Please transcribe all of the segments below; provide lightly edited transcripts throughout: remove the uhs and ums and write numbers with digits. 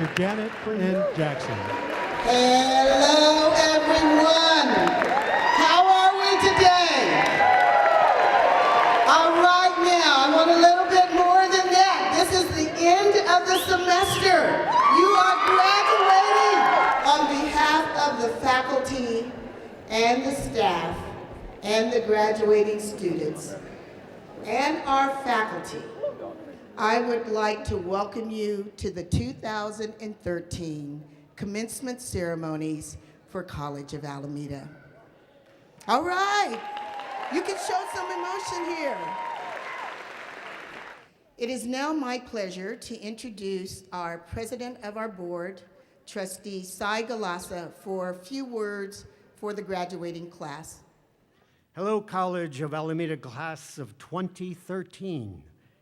to Janet and Jackson. Hello, everyone. How are we today? All right, now, I want a little bit more than that. This is the end of the semester. You are graduating. On behalf of the faculty and the staff and the graduating students and our faculty, I would like to welcome you to the 2013 commencement ceremonies for College of Alameda. All right, you can show some emotion here. It is now my pleasure to introduce our president of our board, Trustee Cy Galassa, for a few words for the graduating class. Hello, College of Alameda class of 2013.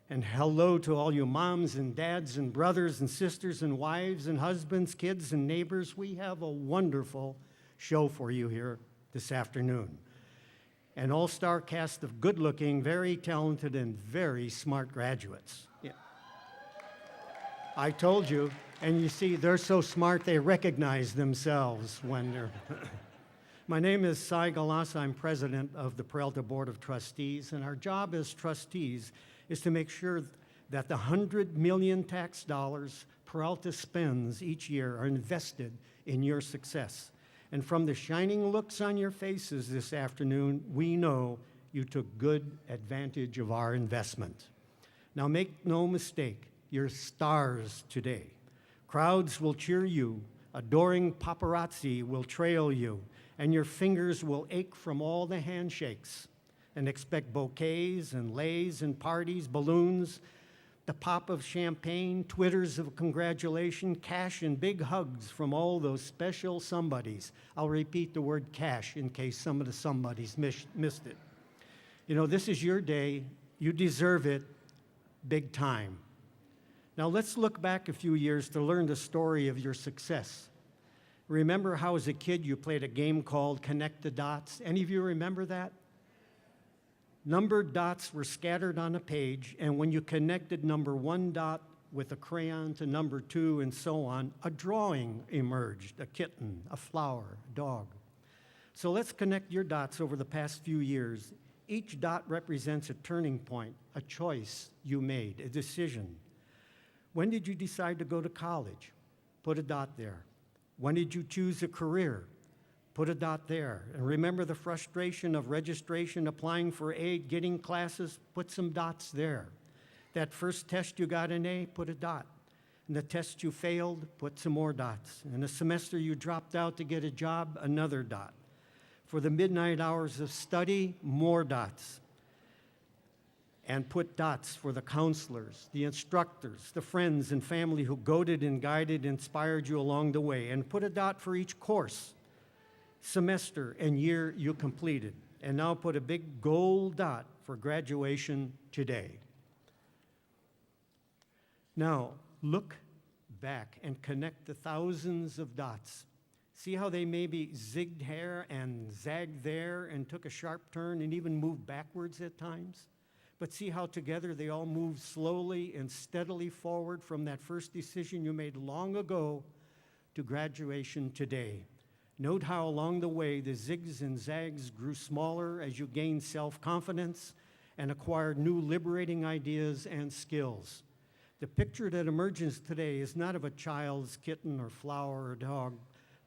And hello to all you moms and dads and brothers and sisters and wives and husbands, kids and neighbors. We have a wonderful show for you here this afternoon. An all-star cast of good-looking, very talented, and very smart graduates. Yeah. I told you, and you see, they're so smart they recognize themselves when they're... My name is Cy Galassa. I'm president of the Peralta Board of Trustees, and our job as trustees is to make sure that the 100 million tax dollars Peralta spends each year are invested in your success. And from the shining looks on your faces this afternoon, we know you took good advantage of our investment. Now make no mistake, you're stars today. Crowds will cheer you, adoring paparazzi will trail you, and your fingers will ache from all the handshakes. And expect bouquets and leis and parties, balloons, the pop of champagne, twitters of congratulation, cash and big hugs from all those special somebodies. I'll repeat the word cash in case some of the somebodies missed it. You know, this is your day. You deserve it big time. Now let's look back a few years to learn the story of your success. Remember how as a kid you played a game called Connect the Dots? Any of you remember that? Numbered dots were scattered on a page, and when you connected number 1 dot with a crayon to number 2 and so on, a drawing emerged, a kitten, a flower, a dog. So let's connect your dots over the past few years. Each dot represents a turning point, a choice you made, a decision. When did you decide to go to college? Put a dot there. When did you choose a career? Put a dot there. And remember the frustration of registration, applying for aid, getting classes? Put some dots there. That first test you got an A, put a dot. And the test you failed, put some more dots. And the semester you dropped out to get a job, another dot. For the midnight hours of study, more dots. And put dots for the counselors, the instructors, the friends and family who goaded and guided, inspired you along the way. And put a dot for each course, semester, and year you completed. And now put a big gold dot for graduation today. Now, look back and connect the thousands of dots. See how they maybe zigged here and zagged there and took a sharp turn and even moved backwards at times? But see how together they all move slowly and steadily forward from that first decision you made long ago to graduation today. Note how along the way the zigs and zags grew smaller as you gained self-confidence and acquired new liberating ideas and skills. The picture that emerges today is not of a child's kitten or flower or dog,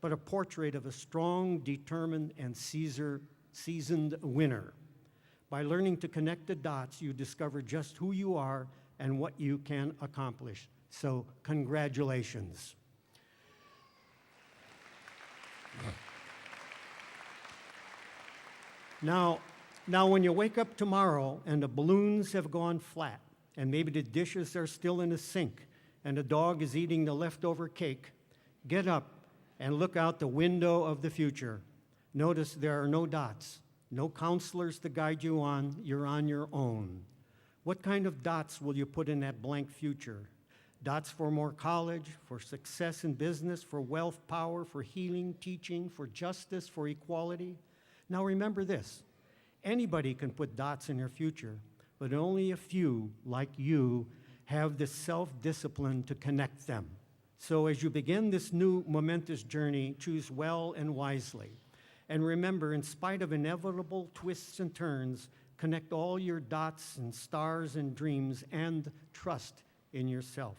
but a portrait of a strong, determined, and seasoned winner. By learning to connect the dots, you discover just who you are and what you can accomplish. So, congratulations. Now, when you wake up tomorrow and the balloons have gone flat, and maybe the dishes are still in the sink, and the dog is eating the leftover cake, get up and look out the window of the future. Notice there are no dots. No counselors to guide you on, you're on your own. What kind of dots will you put in that blank future? Dots for more college, for success in business, for wealth, power, for healing, teaching, for justice, for equality? Now remember this, anybody can put dots in their future, but only a few, like you, have the self-discipline to connect them. So as you begin this new momentous journey, choose well and wisely. And remember, in spite of inevitable twists and turns, connect all your dots and stars and dreams and trust in yourself.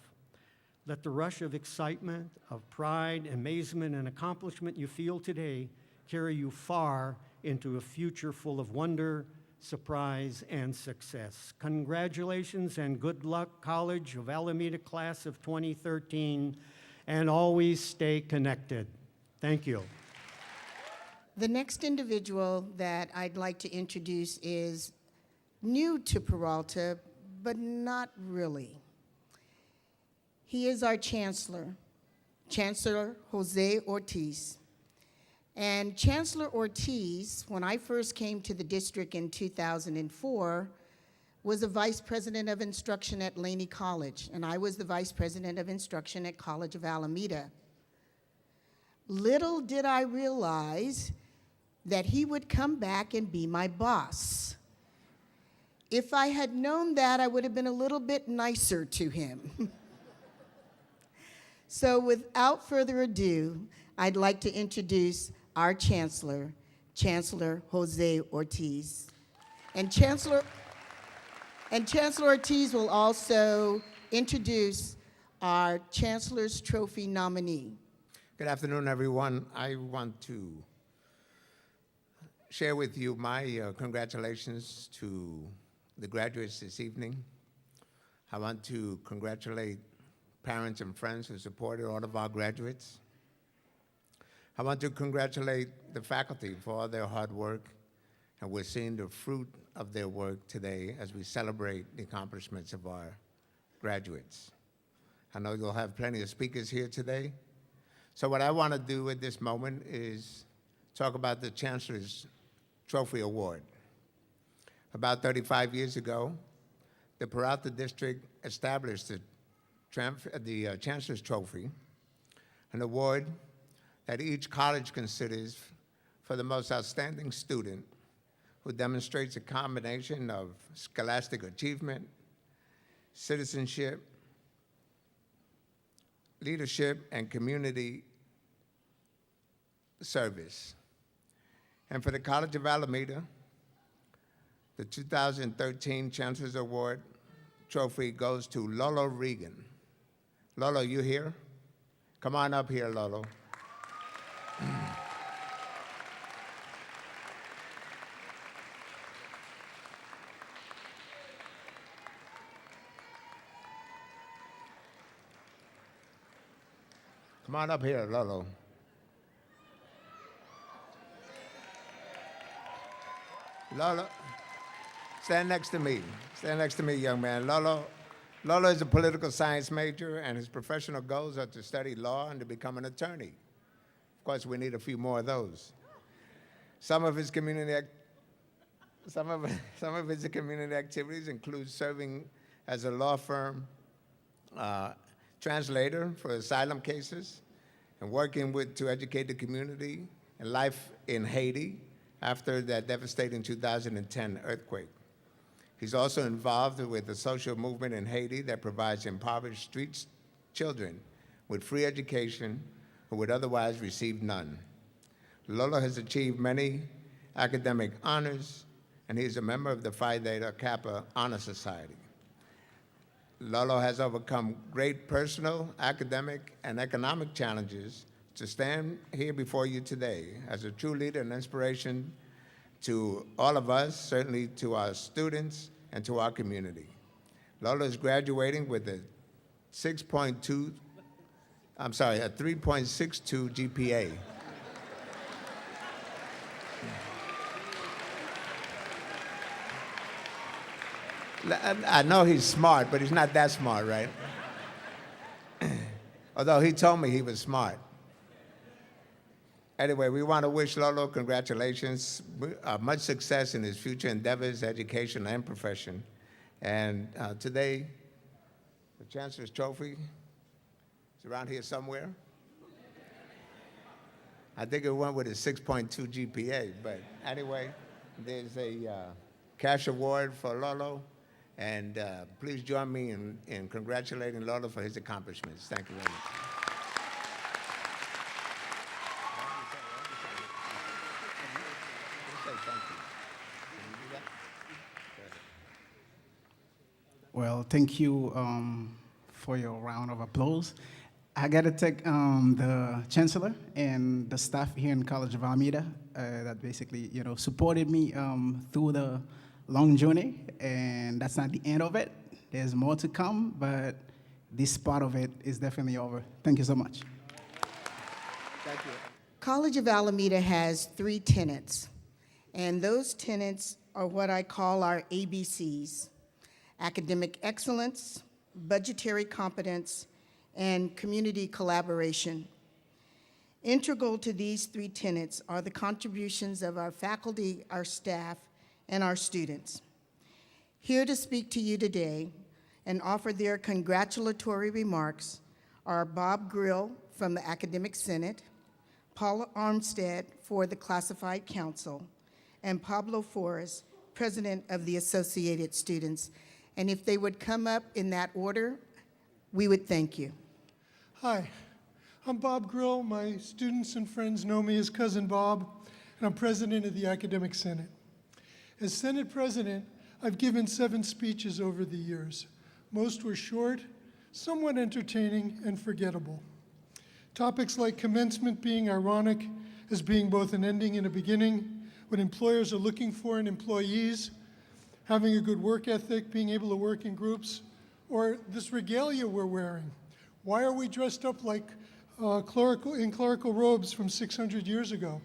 Let the rush of excitement, of pride, amazement, and accomplishment you feel today carry you far into a future full of wonder, surprise, and success. Congratulations and good luck, College of Alameda Class of 2013, and always stay connected. Thank you. The next individual that I'd like to introduce is new to Peralta, but not really. He is our Chancellor, Chancellor Jose Ortiz. And Chancellor Ortiz, when I first came to the district in 2004, was the Vice President of Instruction at Laney College, and I was the Vice President of Instruction at College of Alameda. Little did I realize that he would come back and be my boss. If I had known that, I would have been a little bit nicer to him. So without further ado, I'd like to introduce our Chancellor, Chancellor Jose Ortiz. And Chancellor Ortiz will also introduce our Chancellor's Trophy nominee. Good afternoon, everyone. I want to share with you my congratulations to the graduates this evening. I want to congratulate parents and friends who supported all of our graduates. I want to congratulate the faculty for all their hard work, and we're seeing the fruit of their work today as we celebrate the accomplishments of our graduates. I know you'll have plenty of speakers here today. So what I want to do at this moment is talk about the Chancellor's Trophy Award. About 35 years ago, the Peralta District established the Chancellor's Trophy, an award that each college considers for the most outstanding student who demonstrates a combination of scholastic achievement, citizenship, leadership, and community service. And for the College of Alameda, the 2013 Chancellor's Award trophy goes to Lolo Regan. Lolo, you here? Come on up here, Lolo. Come on up here, Lolo. Lolo, stand next to me. Stand next to me, young man. Lolo is a political science major, and his professional goals are to study law and to become an attorney. Of course, we need a few more of those. Some of his community activities include serving as a law firm translator for asylum cases and working to educate the community and life in Haiti after that devastating 2010 earthquake. He's also involved with the social movement in Haiti that provides impoverished street children with free education who would otherwise receive none. Lolo has achieved many academic honors, and he is a member of the Phi Theta Kappa Honor Society. Lolo has overcome great personal, academic, and economic challenges to stand here before you today as a true leader and inspiration to all of us, certainly to our students and to our community. Lolo is graduating with a 3.62 GPA. I know he's smart, but he's not that smart, right? Although he told me he was smart. Anyway, we want to wish Lolo congratulations, much success in his future endeavors, education, and profession. And today, the Chancellor's Trophy is around here somewhere. I think it went with a 6.2 GPA, but anyway, there's a cash award for Lolo. And please join me in congratulating Lolo for his accomplishments. Thank you very much. Thank you. Can you do that? Go ahead. Well, thank you for your round of applause. I got to thank the chancellor and the staff here in College of Alameda that basically, supported me through the long journey. And that's not the end of it. There's more to come, but this part of it is definitely over. Thank you so much. Thank you. College of Alameda has 3 tenets, and those tenets are what I call our ABCs: academic excellence, budgetary competence, and community collaboration. Integral to these 3 tenets are the contributions of our faculty, our staff, and our students. Here to speak to you today and offer their congratulatory remarks are Bob Grill from the Academic Senate, Paula Armstead for the Classified Council, and Pablo Flores, President of the Associated Students. And if they would come up in that order, we would thank you. Hi, I'm Bob Grill. My students and friends know me as Cousin Bob, and I'm president of the Academic Senate. As Senate president, I've given 7 speeches over the years. Most were short, somewhat entertaining, and forgettable. Topics like commencement being ironic as being both an ending and a beginning, what employers are looking for in employees, having a good work ethic, being able to work in groups, or this regalia we're wearing. Why are we dressed up like clerical robes from 600 years ago?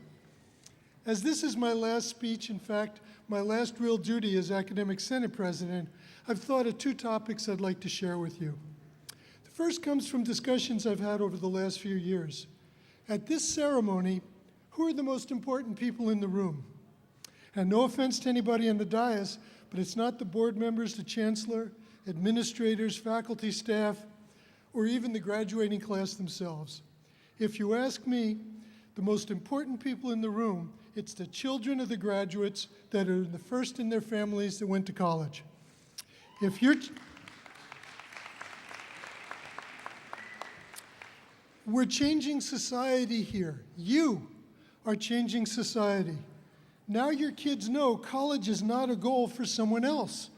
As this is my last speech, in fact, my last real duty as Academic Senate President, I've thought of 2 topics I'd like to share with you. The first comes from discussions I've had over the last few years. At this ceremony, who are the most important people in the room? And no offense to anybody on the dais, but it's not the board members, the chancellor, administrators, faculty, staff, or even the graduating class themselves. If you ask me, the most important people in the room, it's the children of the graduates that are the first in their families that went to college. We're changing society here. You are changing society. Now your kids know college is not a goal for someone else.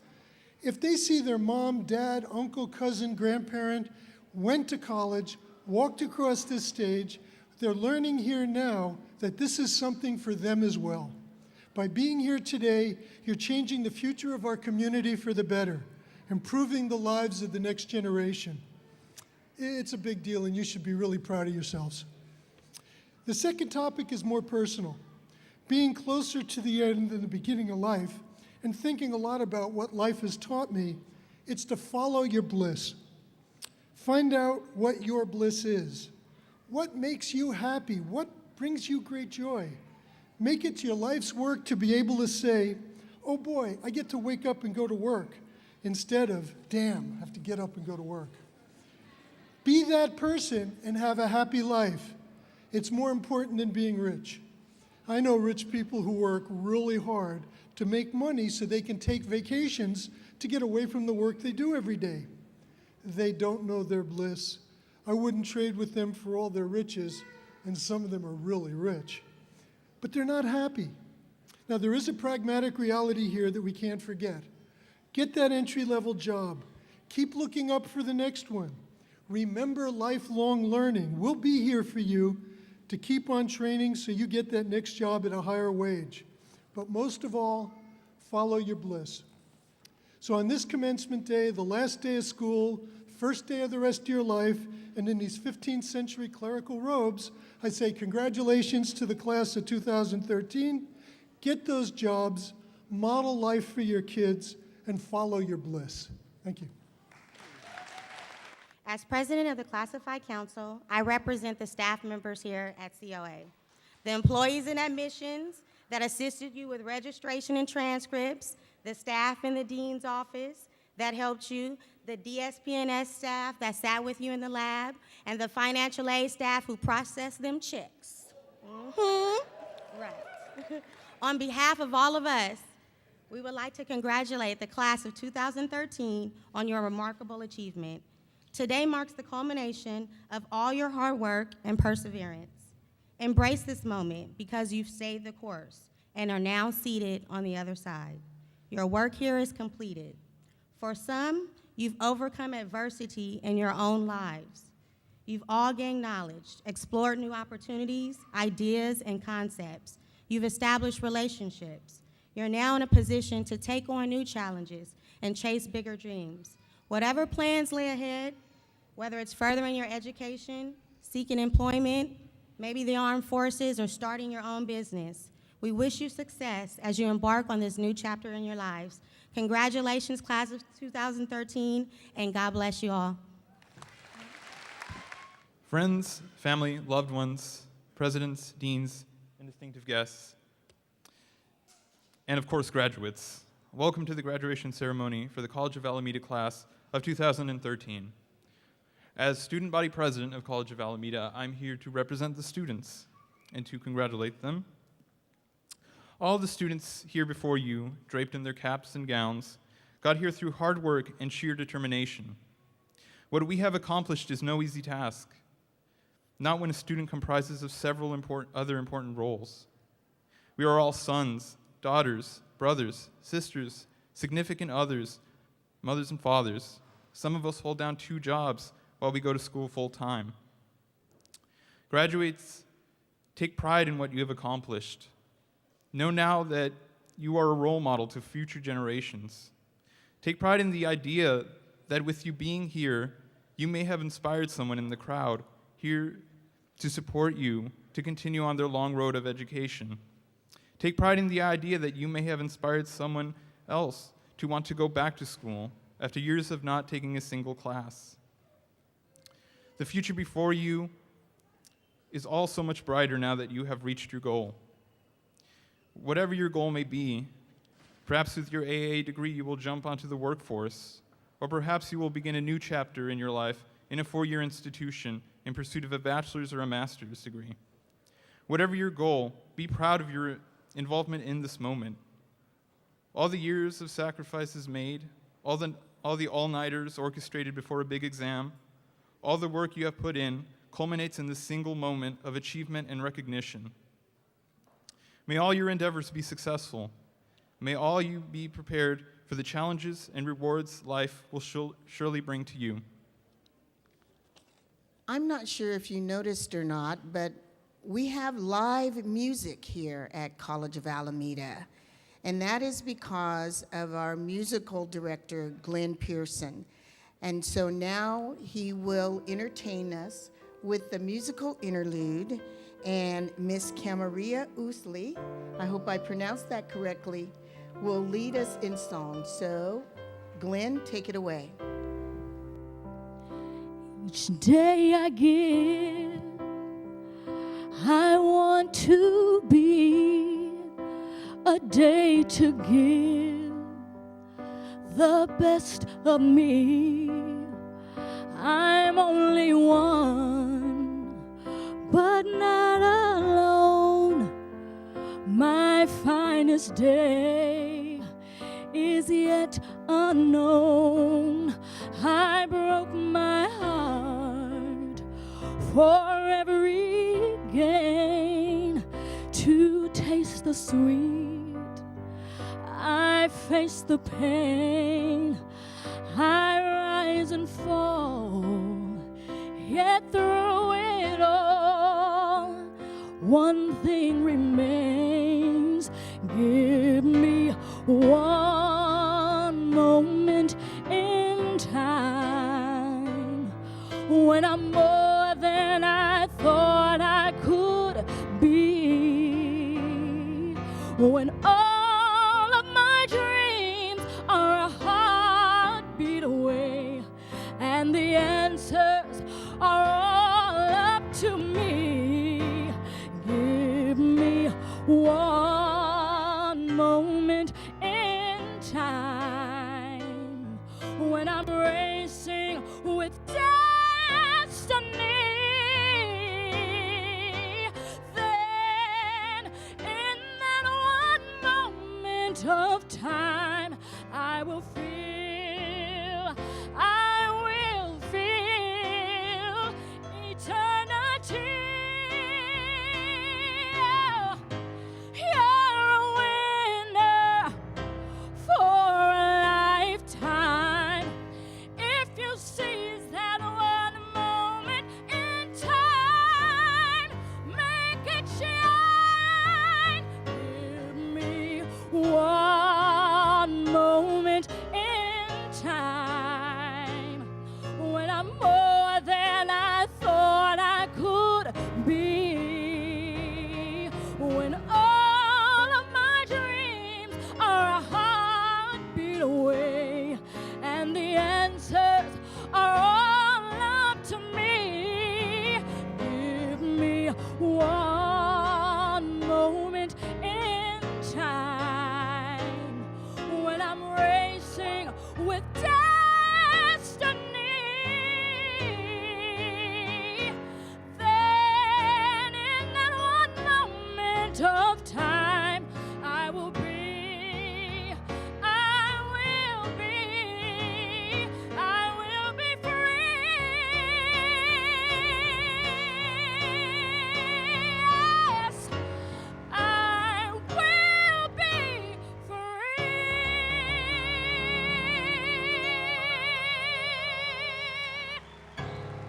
If they see their mom, dad, uncle, cousin, grandparent went to college, walked across this stage, they're learning here now that this is something for them as well. By being here today, you're changing the future of our community for the better, improving the lives of the next generation. It's a big deal, and you should be really proud of yourselves. The second topic is more personal. Being closer to the end than the beginning of life and thinking a lot about what life has taught me, it's to follow your bliss. Find out what your bliss is. What makes you happy? What brings you great joy? Make it your life's work to be able to say, oh boy, I get to wake up and go to work, instead of, damn, I have to get up and go to work. Be that person and have a happy life. It's more important than being rich. I know rich people who work really hard to make money so they can take vacations to get away from the work they do every day. They don't know their bliss. I wouldn't trade with them for all their riches, and some of them are really rich. But they're not happy. Now, there is a pragmatic reality here that we can't forget. Get that entry-level job. Keep looking up for the next one. Remember lifelong learning. We'll be here for you to keep on training so you get that next job at a higher wage. But most of all, follow your bliss. So on this commencement day, the last day of school, first day of the rest of your life, and in these 15th century clerical robes, I say congratulations to the class of 2013. Get those jobs, model life for your kids, and follow your bliss. Thank you. As president of the Classified Council, I represent the staff members here at COA, the employees in admissions that assisted you with registration and transcripts, the staff in the dean's office that helped you, the DSPNS staff that sat with you in the lab, and the financial aid staff who processed them checks. Right. On behalf of all of us, we would like to congratulate the class of 2013 on your remarkable achievement. Today marks the culmination of all your hard work and perseverance. Embrace this moment because you've stayed the course. and are now seated on the other side. Your work here is completed. For some, you've overcome adversity in your own lives. You've all gained knowledge, explored new opportunities, ideas, and concepts. You've established relationships. You're now in a position to take on new challenges and chase bigger dreams. Whatever plans lay ahead, whether it's furthering your education, seeking employment, maybe the armed forces, or starting your own business, we wish you success as you embark on this new chapter in your lives. Congratulations, class of 2013, and God bless you all. Friends, family, loved ones, presidents, deans, and distinctive guests, and of course, graduates. Welcome to the graduation ceremony for the College of Alameda class of 2013. As student body president of College of Alameda, I'm here to represent the students and to congratulate them. All the students here before you, draped in their caps and gowns, got here through hard work and sheer determination. What we have accomplished is no easy task, not when a student comprises of several other important roles. We are all sons, daughters, brothers, sisters, significant others, mothers and fathers. Some of us hold down 2 jobs while we go to school full time. Graduates, take pride in what you have accomplished. Know now that you are a role model to future generations. Take pride in the idea that with you being here, you may have inspired someone in the crowd here to support you to continue on their long road of education. Take pride in the idea that you may have inspired someone else to want to go back to school after years of not taking a single class. The future before you is all so much brighter now that you have reached your goal. Whatever your goal may be, perhaps with your AA degree you will jump onto the workforce, or perhaps you will begin a new chapter in your life in a 4-year institution in pursuit of a bachelor's or a master's degree. Whatever your goal, be proud of your involvement in this moment. All the years of sacrifices made, all the all-nighters orchestrated before a big exam, all the work you have put in culminates in this single moment of achievement and recognition. May all your endeavors be successful. May all you be prepared for the challenges and rewards life will surely bring to you. I'm not sure if you noticed or not, but we have live music here at College of Alameda, and that is because of our musical director, Glenn Pearson. And so now he will entertain us with the musical interlude, and Miss Camaria Usli, I hope I pronounced that correctly, will lead us in song. So, Glenn, take it away. Each day I give, I want to be a day to give the best of me. I'm only one, but not alone. My finest day is yet unknown. I broke my heart for every gain to taste the sweet. I face the pain. I rise and fall, yet through it all, one thing remains. Give me one moment in time when I'm more than I thought I could be, when all of my dreams are a heartbeat away and the answers are all up to me. Give me one moment in time when I'm racing with destiny. Then in that one moment of time I will feel eternity. You're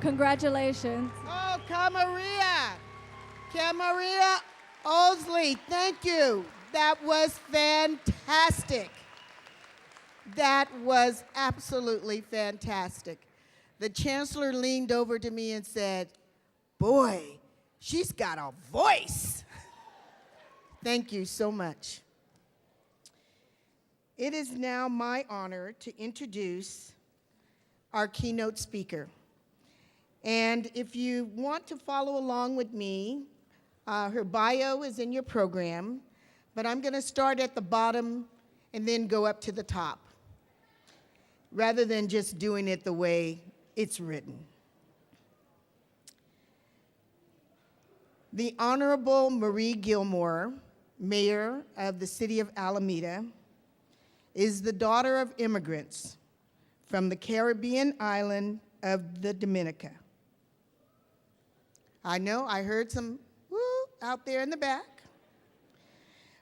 Congratulations. Oh, Camaria Osley, thank you. That was fantastic. That was absolutely fantastic. The chancellor leaned over to me and said, "Boy, she's got a voice." Thank you so much. It is now my honor to introduce our keynote speaker. And if you want to follow along with me, her bio is in your program, but I'm going to start at the bottom and then go up to the top, rather than just doing it the way it's written. The Honorable Marie Gilmore, Mayor of the City of Alameda, is the daughter of immigrants from the Caribbean island of the Dominica. I know, I heard some woo out there in the back.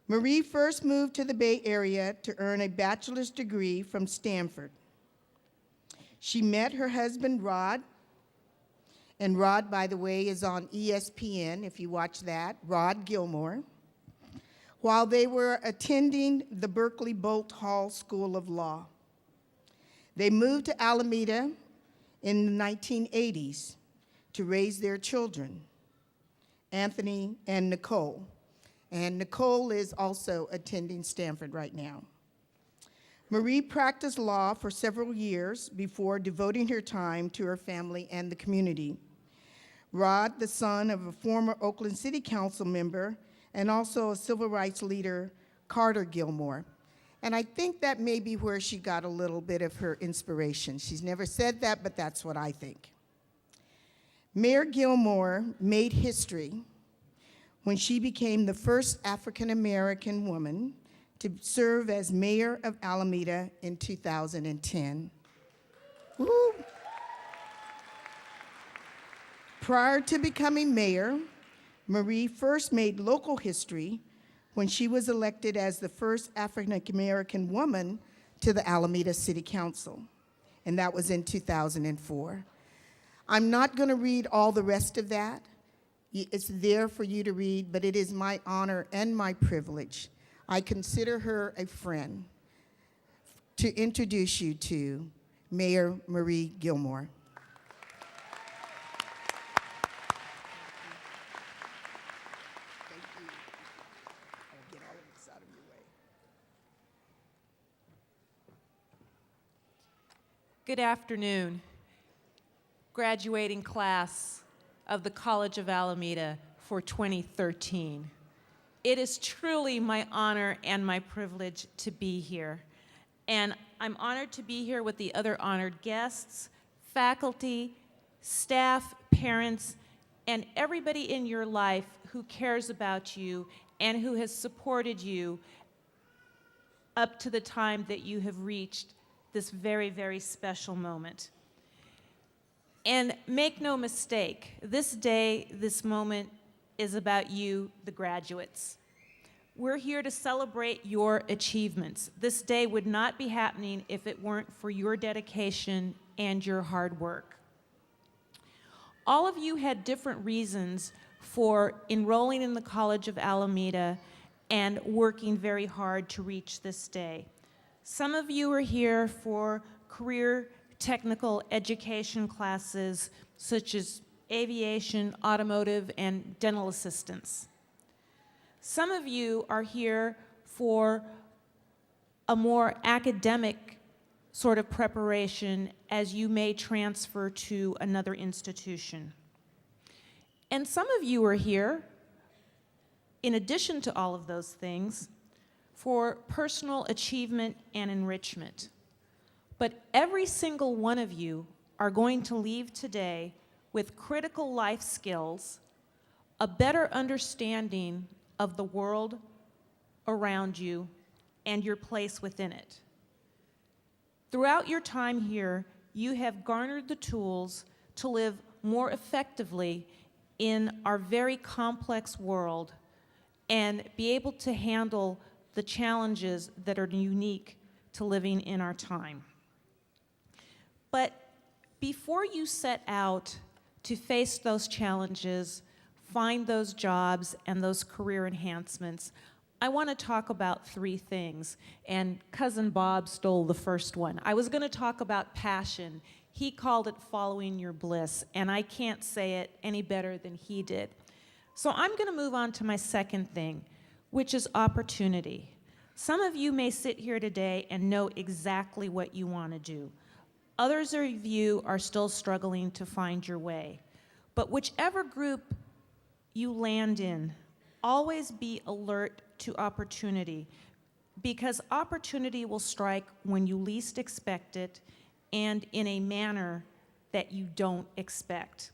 Marie first moved to the Bay Area to earn a bachelor's degree from Stanford. She met her husband, Rod, and Rod, by the way, is on ESPN, if you watch that, Rod Gilmore, while they were attending the Berkeley Bolt Hall School of Law. They moved to Alameda in the 1980s to raise their children, Anthony and Nicole. And Nicole is also attending Stanford right now. Marie practiced law for several years before devoting her time to her family and the community. Rod, the son of a former Oakland City Council member and also a civil rights leader, Carter Gilmore. And I think that may be where she got a little bit of her inspiration. She's never said that, but that's what I think. Mayor Gilmore made history when she became the first African-American woman to serve as mayor of Alameda in 2010. Woo. Prior to becoming mayor, Marie first made local history when she was elected as the first African-American woman to the Alameda City Council, and that was in 2004. I'm not going to read all the rest of that. It's there for you to read, but it is my honor and my privilege. I consider her a friend to introduce you to Mayor Marie Gilmore. Thank you. I'll get all of this out of your way. Good afternoon, graduating class of the College of Alameda for 2013. It is truly my honor and my privilege to be here. And I'm honored to be here with the other honored guests, faculty, staff, parents, and everybody in your life who cares about you and who has supported you up to the time that you have reached this very, very special moment. And make no mistake, this day, this moment is about you, the graduates. We're here to celebrate your achievements. This day would not be happening if it weren't for your dedication and your hard work. All of you had different reasons for enrolling in the College of Alameda and working very hard to reach this day. Some of you are here for career technical education classes such as aviation, automotive, and dental assistance. Some of you are here for a more academic sort of preparation as you may transfer to another institution. And some of you are here, in addition to all of those things, for personal achievement and enrichment. But every single one of you are going to leave today with critical life skills, a better understanding of the world around you and your place within it. Throughout your time here, you have garnered the tools to live more effectively in our very complex world and be able to handle the challenges that are unique to living in our time. But before you set out to face those challenges, find those jobs and those career enhancements, I want to talk about three things, and Cousin Bob stole the first one. I was going to talk about passion. He called it following your bliss, and I can't say it any better than he did. So I'm going to move on to my second thing, which is opportunity. Some of you may sit here today and know exactly what you want to do. Others of you are still struggling to find your way. But whichever group you land in, always be alert to opportunity, because opportunity will strike when you least expect it and in a manner that you don't expect.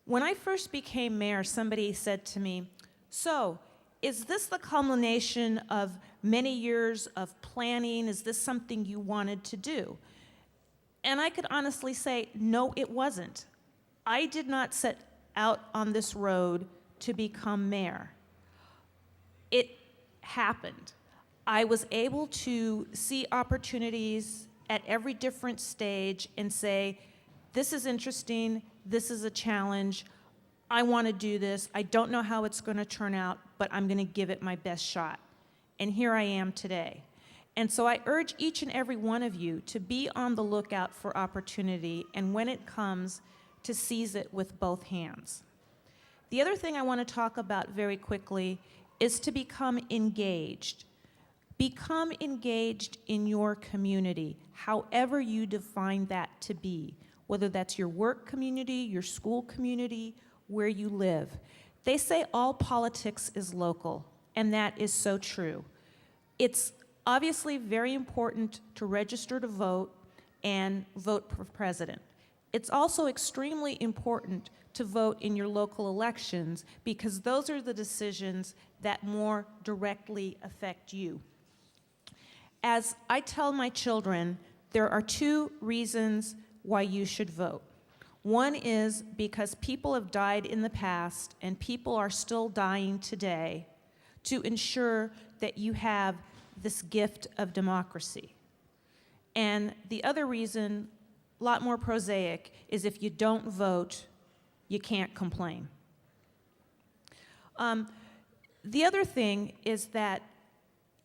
When I first became mayor, somebody said to me, "So, is this the culmination of many years of planning? Is this something you wanted to do?" And I could honestly say, no, it wasn't. I did not set out on this road to become mayor. It happened. I was able to see opportunities at every different stage and say, this is interesting, this is a challenge, I want to do this, I don't know how it's going to turn out, but I'm going to give it my best shot. And here I am today. And so I urge each and every one of you to be on the lookout for opportunity, and when it comes, to seize it with both hands. The other thing I want to talk about very quickly is to become engaged. Become engaged in your community, however you define that to be, whether that's your work community, your school community, where you live. They say all politics is local, and that is so true. It's obviously very important to register to vote and vote for president. It's also extremely important to vote in your local elections, because those are the decisions that more directly affect you. As I tell my children, there are two reasons why you should vote. One is because people have died in the past and people are still dying today to ensure that you have this gift of democracy. And the other reason, a lot more prosaic, is if you don't vote, you can't complain. The other thing is that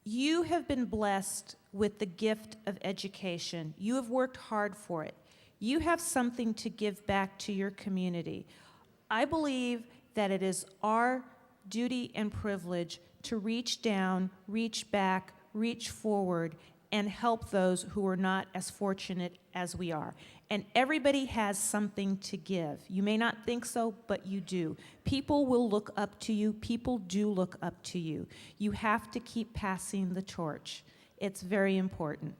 you have been blessed with the gift of education. You have worked hard for it. You have something to give back to your community. I believe that it is our duty and privilege to reach down, reach back, reach forward, and help those who are not as fortunate as we are. And everybody has something to give. You may not think so, but you do. People will look up to you. People do look up to you. You have to keep passing the torch. It's very important.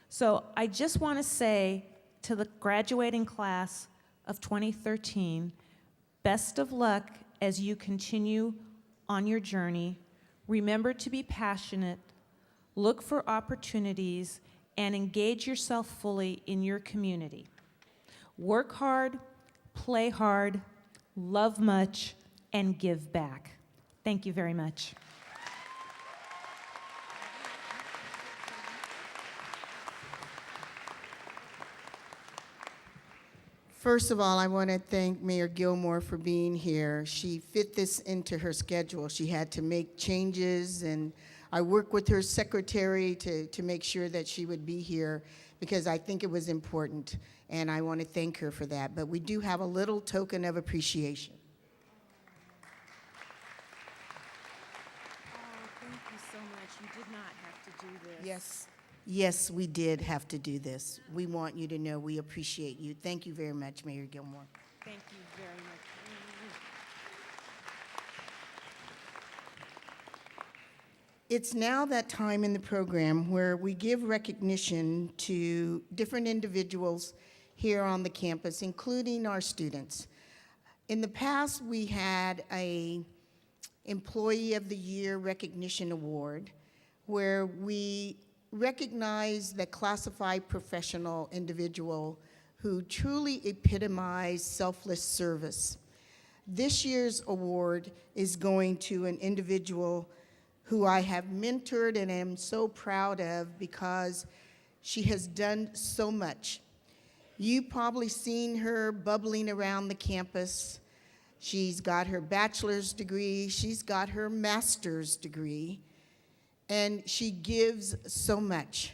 So I just want to say to the graduating class of 2013, best of luck as you continue on your journey. Remember to be passionate, look for opportunities, and engage yourself fully in your community. Work hard, play hard, love much, and give back. Thank you very much. First of all, I want to thank Mayor Gilmore for being here. She fit this into her schedule. She had to make changes, and I worked with her secretary to make sure that she would be here, because I think it was important, and I want to thank her for that. But we do have a little token of appreciation. Oh, thank you so much. You did not have to do this. Yes. Yes, we did have to do this. We want you to know we appreciate you. Thank you very much, Mayor Gilmore. Thank you very much. It's now that time in the program where we give recognition to different individuals here on the campus, including our students. In the past, we had a Employee of the Year Recognition Award, where we recognize the classified professional individual who truly epitomized selfless service. This year's award is going to an individual who I have mentored and am so proud of, because she has done so much. You've probably seen her bubbling around the campus. She's got her bachelor's degree, she's got her master's degree, and she gives so much.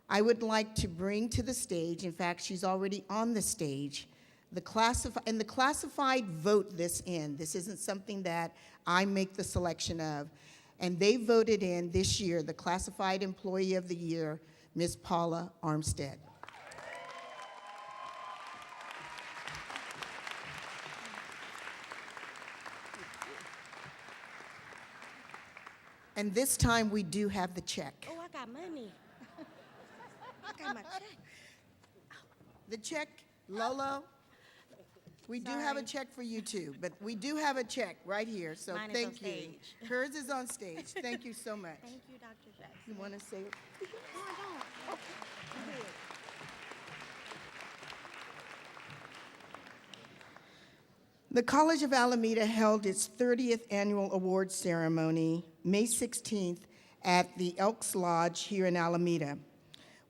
I would like to bring to the stage, in fact, she's already on the stage, the classified vote this in. This isn't something that I make the selection of. And they voted in this year the Classified Employee of the Year, Ms. Paula Armstead. And this time we do have the check. Oh, I got money. I got my check. The check, Lolo, we do have a check for you too, but we do have a check right here, so Mine is on thank you. stage. Hers is on stage. Thank you so much. Thank you, Dr. Jackson. You want to say it? No, I don't. The College of Alameda held its 30th annual awards ceremony May 16th at the Elks Lodge here in Alameda.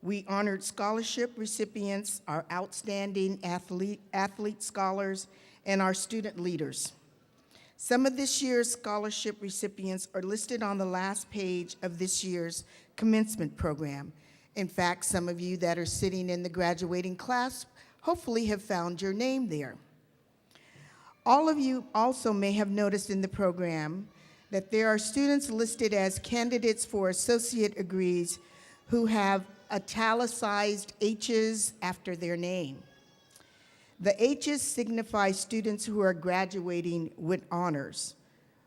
We honored scholarship recipients, our outstanding athlete scholars, and our student leaders. Some of this year's scholarship recipients are listed on the last page of this year's commencement program. In fact, some of you that are sitting in the graduating class hopefully have found your name there. All of you also may have noticed in the program that there are students listed as candidates for associate degrees who have italicized H's after their name. The H's signify students who are graduating with honors,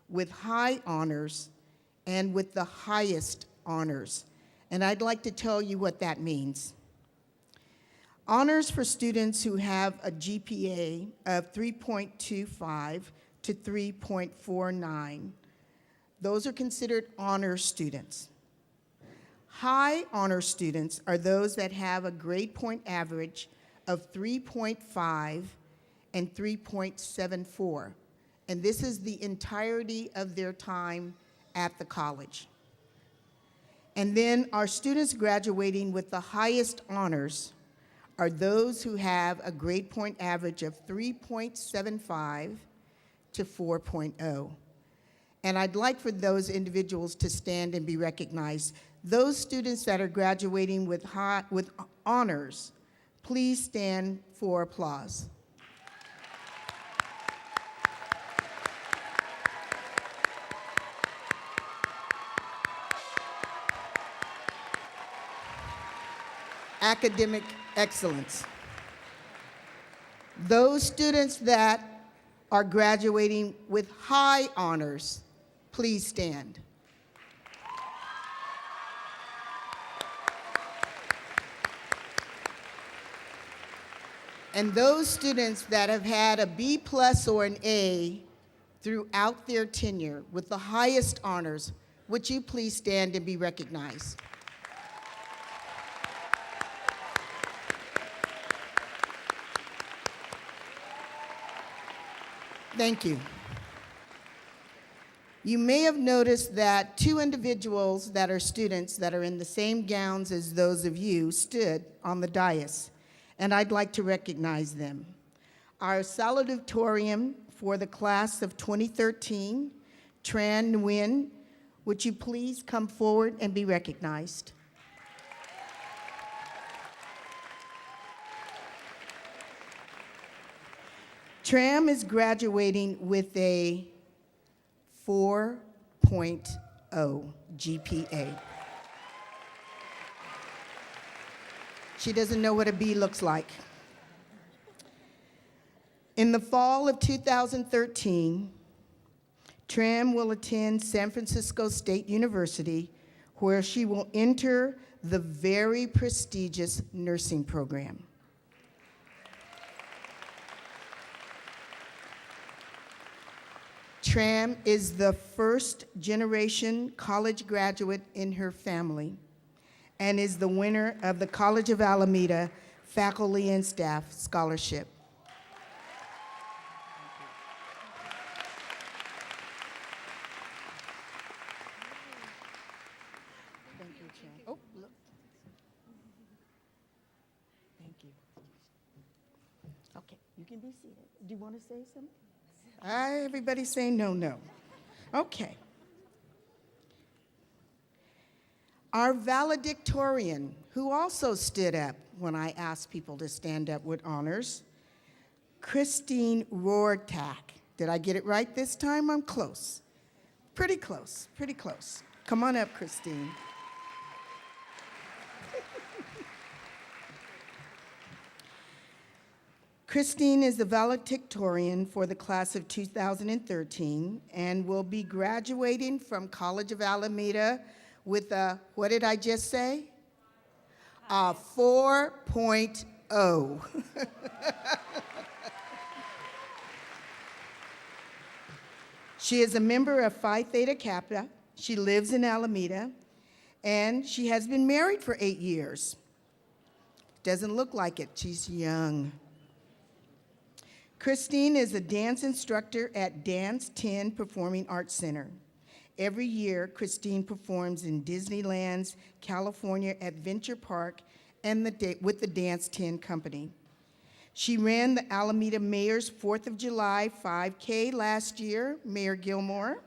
with high honors, and with the highest honors. And I'd like to tell you what that means. Honors for students who have a GPA of 3.25 to 3.49. Those are considered honor students. High honor students are those that have a grade point average of 3.5 and 3.74. And this is the entirety of their time at the college. And then our students graduating with the highest honors are those who have a grade point average of 3.75 to 4.0. And I'd like for those individuals to stand and be recognized. Those students that are graduating with honors, please stand for applause. Academic excellence. Those students that are graduating with high honors, please stand. And those students that have had a B+ or an A throughout their tenure with the highest honors, would you please stand and be recognized? Thank you. You may have noticed that two individuals that are students that are in the same gowns as those of you stood on the dais, and I'd like to recognize them. Our salutatorian for the class of 2013, Tran Nguyen, would you please come forward and be recognized? Tram is graduating with a 4.0 GPA. She doesn't know what a B looks like. In the fall of 2013, Tram will attend San Francisco State University, where she will enter the very prestigious nursing program. Tram is the first generation college graduate in her family and is the winner of the College of Alameda Faculty and Staff Scholarship. Thank you, Tram. Oh, look. Thank you. You can be seated. Do you want to say something? Everybody's saying no, no. Okay. Our valedictorian, who also stood up when I asked people to stand up with honors, Christine Rohrtach. Did I get it right this time? I'm close. Pretty close, pretty close. Come on up, Christine. Christine is the valedictorian for the class of 2013 and will be graduating from College of Alameda with a, what did I just say? A 4.0. She is a member of Phi Theta Kappa. She lives in Alameda, and she has been married for 8 years. Doesn't look like it. She's young. Christine is a dance instructor at Dance 10 Performing Arts Center. Every year, Christine performs in Disneyland's California Adventure Park and with the Dance 10 company. She ran the Alameda Mayor's 4th of July 5K last year, Mayor Gilmore,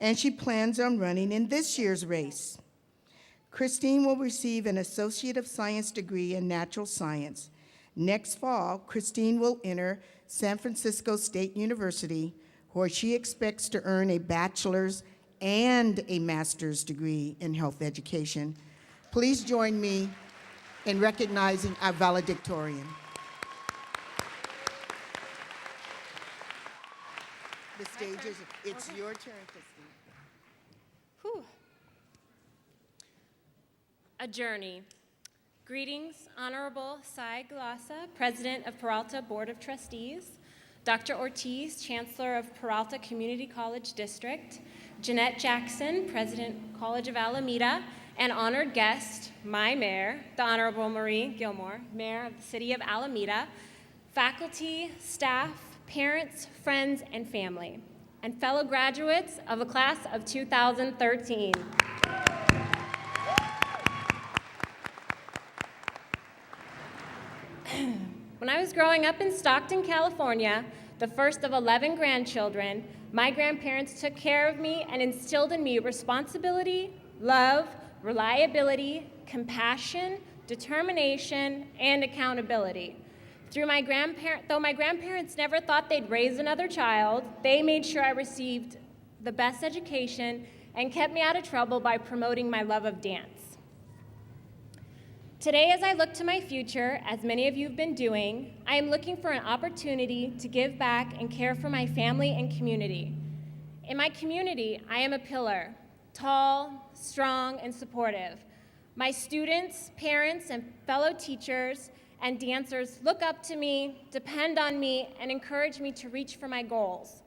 and she plans on running in this year's race. Christine will receive an Associate of Science degree in Natural Science. Next fall, Christine will enter San Francisco State University, where she expects to earn a bachelor's and a master's degree in health education. Please join me in recognizing our valedictorian. The stage is, it's your turn, Christine. Whew. A journey. Greetings, Honorable Cy Glossa, President of Peralta Board of Trustees, Dr. Ortiz, Chancellor of Peralta Community College District, Jeanette Jackson, President, College of Alameda, and honored guest, my mayor, the Honorable Marie Gilmore, Mayor of the City of Alameda, faculty, staff, parents, friends, and family, and fellow graduates of the class of 2013. When I was growing up in Stockton, California, the first of 11 grandchildren, my grandparents took care of me and instilled in me responsibility, love, reliability, compassion, determination, and accountability. Though my grandparents never thought they'd raise another child, they made sure I received the best education and kept me out of trouble by promoting my love of dance. Today, as I look to my future, as many of you have been doing, I am looking for an opportunity to give back and care for my family and community. In my community, I am a pillar, tall, strong, and supportive. My students, parents, and fellow teachers and dancers look up to me, depend on me, and encourage me to reach for my goals.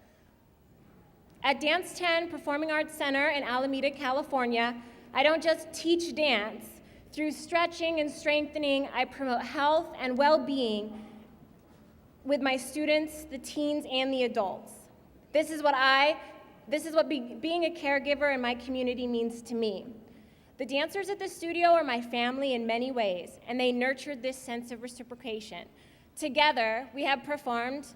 At Dance 10 Performing Arts Center in Alameda, California, I don't just teach dance. Through stretching and strengthening, I promote health and well-being with my students, the teens, and the adults. This is what being a caregiver in my community means to me. The dancers at the studio are my family in many ways, and they nurtured this sense of reciprocation. Together, we have performed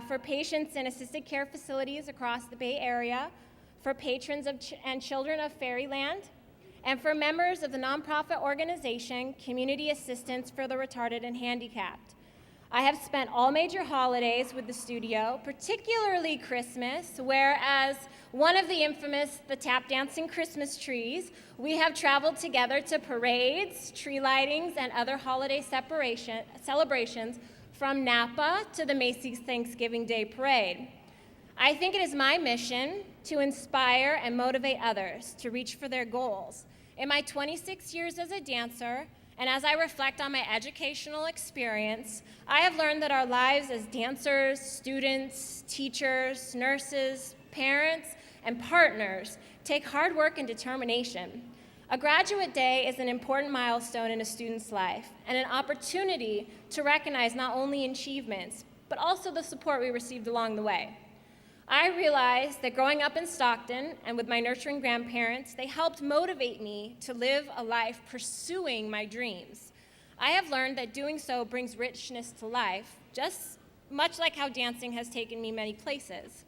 for patients in assisted care facilities across the Bay Area, for patrons and children of Fairyland, and for members of the nonprofit organization Community Assistance for the Retarded and Handicapped. I have spent all major holidays with the studio, particularly Christmas, where as one of the infamous the tap dancing Christmas trees, we have traveled together to parades, tree lightings, and other holiday celebrations from Napa to the Macy's Thanksgiving Day Parade. I think it is my mission to inspire and motivate others to reach for their goals. In my 26 years as a dancer, and as I reflect on my educational experience, I have learned that our lives as dancers, students, teachers, nurses, parents, and partners take hard work and determination. A graduate day is an important milestone in a student's life and an opportunity to recognize not only achievements, but also the support we received along the way. I realized that growing up in Stockton and with my nurturing grandparents, they helped motivate me to live a life pursuing my dreams. I have learned that doing so brings richness to life, just much like how dancing has taken me many places.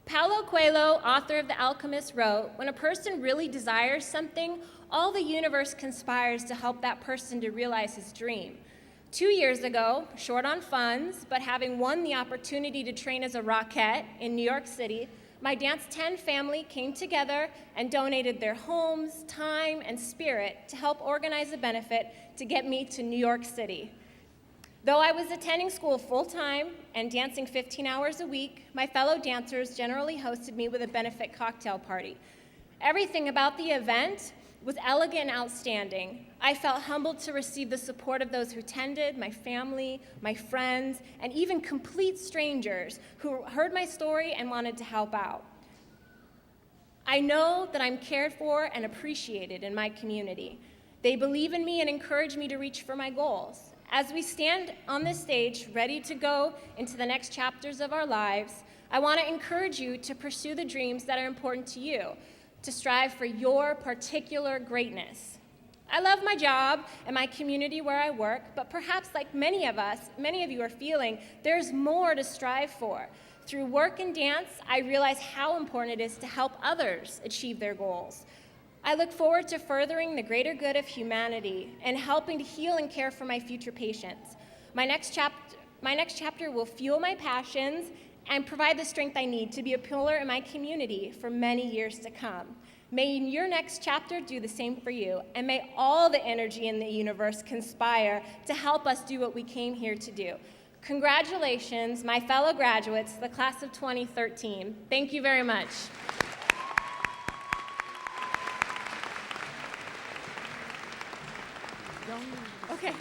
Paulo Coelho, author of The Alchemist, wrote, "When a person really desires something, all the universe conspires to help that person to realize his dream." 2 years ago, short on funds, but having won the opportunity to train as a Rockette in New York City, my Dance 10 family came together and donated their homes, time, and spirit to help organize a benefit to get me to New York City. Though I was attending school full-time and dancing 15 hours a week, my fellow dancers generally hosted me with a benefit cocktail party. Everything about the event was elegant and outstanding. I felt humbled to receive the support of those who attended, my family, my friends, and even complete strangers who heard my story and wanted to help out. I know that I'm cared for and appreciated in my community. They believe in me and encourage me to reach for my goals. As we stand on this stage, ready to go into the next chapters of our lives, I want to encourage you to pursue the dreams that are important to you, to strive for your particular greatness. I love my job and my community where I work, but perhaps like many of you are feeling, there's more to strive for. Through work and dance, I realize how important it is to help others achieve their goals. I look forward to furthering the greater good of humanity and helping to heal and care for my future patients. My next chapter will fuel my passions and provide the strength I need to be a pillar in my community for many years to come. May your next chapter do the same for you, and may all the energy in the universe conspire to help us do what we came here to do. Congratulations, my fellow graduates, the class of 2013. Thank you very much. Okay.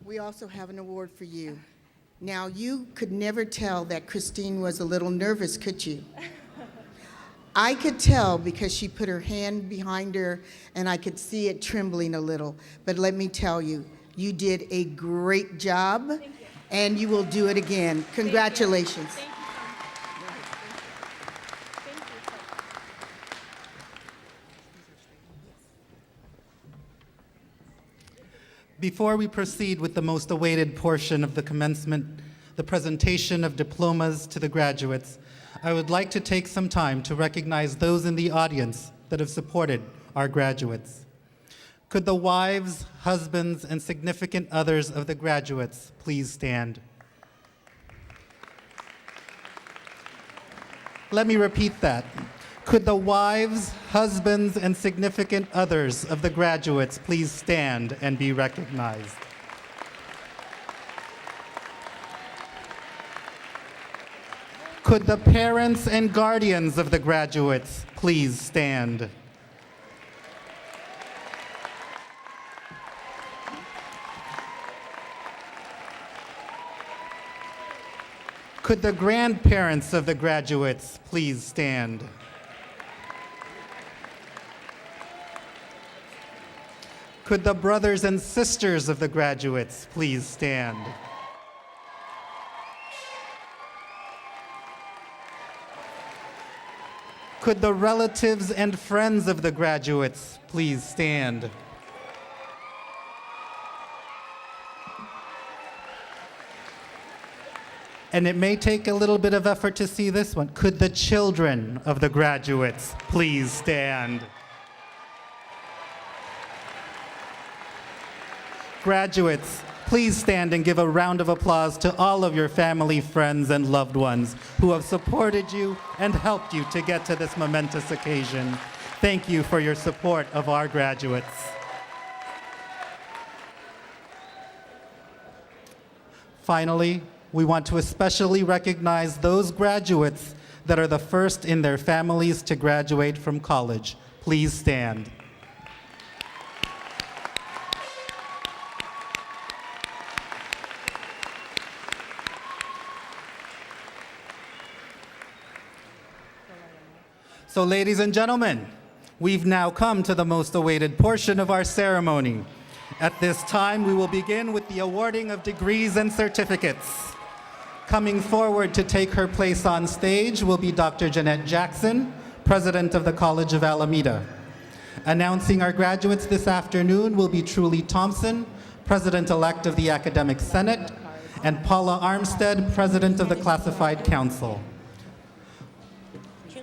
We also have an award for you. Now, you could never tell that Christine was a little nervous, could you? I could tell because she put her hand behind her and I could see it trembling a little. But let me tell you, you did a great job and you will do it again. Congratulations. Thank you. Before we proceed with the most awaited portion of the commencement, the presentation of diplomas to the graduates, I would like to take some time to recognize those in the audience that have supported our graduates. Could the wives, husbands, and significant others of the graduates please stand? Let me repeat that. Could the wives, husbands, and significant others of the graduates please stand and be recognized? Could the parents and guardians of the graduates please stand? Could the grandparents of the graduates please stand? Could the brothers and sisters of the graduates please stand? Could the relatives and friends of the graduates please stand? And it may take a little bit of effort to see this one. Could the children of the graduates please stand? Graduates, please stand and give a round of applause to all of your family, friends, and loved ones who have supported you and helped you to get to this momentous occasion. Thank you for your support of our graduates. Finally, we want to especially recognize those graduates that are the first in their families to graduate from college. Please stand. So, ladies and gentlemen, we've now come to the most awaited portion of our ceremony. At this time, we will begin with the awarding of degrees and certificates. Coming forward to take her place on stage will be Dr. Jeanette Jackson, President of the College of Alameda. Announcing our graduates this afternoon will be Truly Thompson, President-elect of the Academic Senate, and Paula Armstead, President of the Classified Council.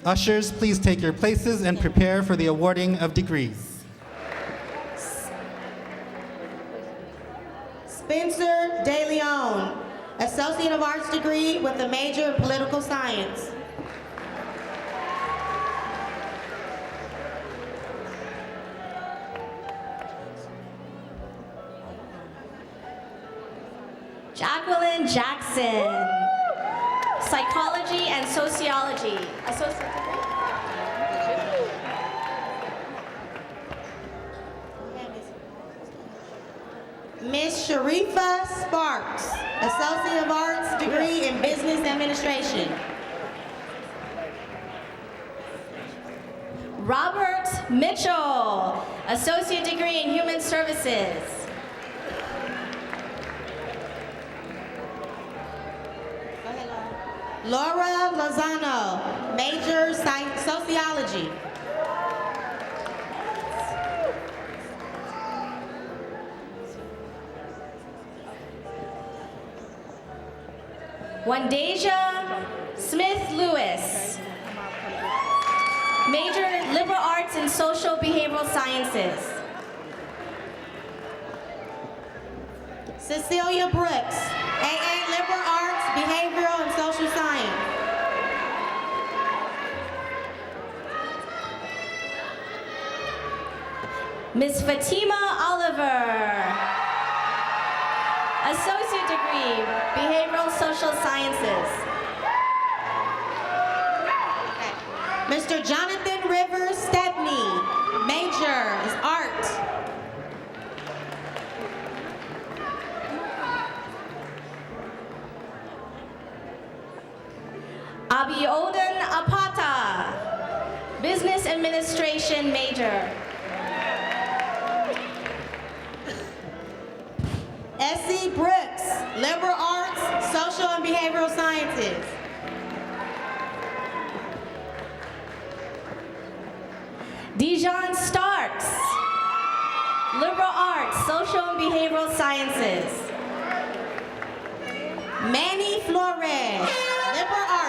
Ushers, please take your places and prepare for the awarding of degrees. Spencer De Leon, Associate of Arts degree with a major in political science. Jacqueline Jackson, Psychology and Sociology, Associate degree. Miss Sharifa Sparks, Associate of Arts degree in Business Administration. Robert Mitchell, Associate degree in Human Services. Laura Lozano, major sociology. Wandasia Smith-Lewis, major liberal arts and social behavioral sciences. Cecilia Brooks, AA liberal arts, behavioral and social science. Ms. Fatima Oliver, Associate degree, Behavioral Social Sciences. Mr. Jonathan Rivers Stepney, major is art. Abiodun Apata, Business Administration major. Essie Brooks, liberal arts, social and behavioral sciences. Dijon Starks, liberal arts, social and behavioral sciences. Manny Flores, liberal arts.